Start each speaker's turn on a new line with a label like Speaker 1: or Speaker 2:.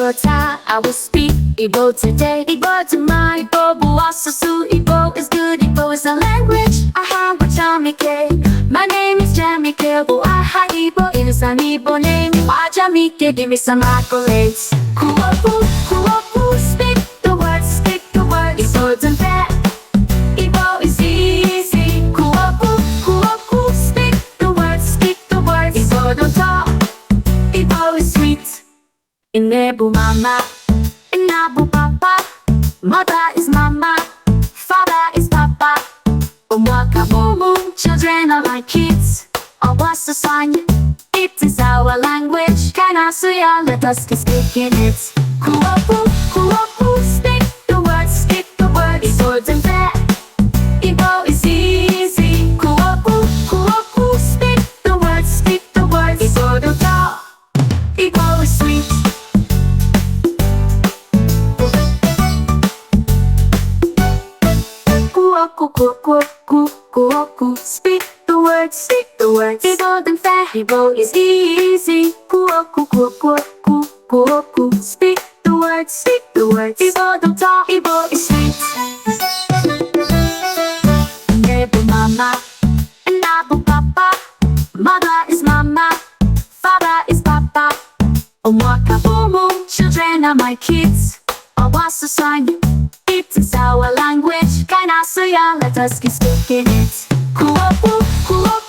Speaker 1: Ibota, I will speak Igbo today. Igbo tomorrow, Igbo buwasasu. Igbo is good, Igbo is a language. Aha, Jamike. My name is Jamike. Aha, Igbo is an Igbo name. Jamike, give me some accolades. Kuopu, kuopu, speak the words, speak the words. Igbo don't fair. Igbo is easy. Kuopu, kuopu, speak the words, speak the words. Igbo don't talk. Igbo is sweet. Inebu mama, inabu papa. Mother is mama, father is papa. Umwaka boom, children are like kids. What's the sign? It is our language. Kanasuya, let us keep speaking it. Kuopu, kuopu, speak the words, speak the words. Igbo don't fair. Igbo is easy. Kuopu, kuopu, speak the words, speak the words. Igbo don't talk. Igbo is sweet. Kuoku, kuoku, kuoku, speak the words, speak the words. Igbo don't fair. Igbo is easy. Kuoku, kuoku, kuoku, speak the words, speak the words. Igbo don't talk. Igbo is sweet. Nebu mama, nabu papa. Mother is mama, father is papa. Umwaka boom, children are my kids. What's the sign? It is our language. Kanasuya, let us keep speaking it. Kuopu, kuopu.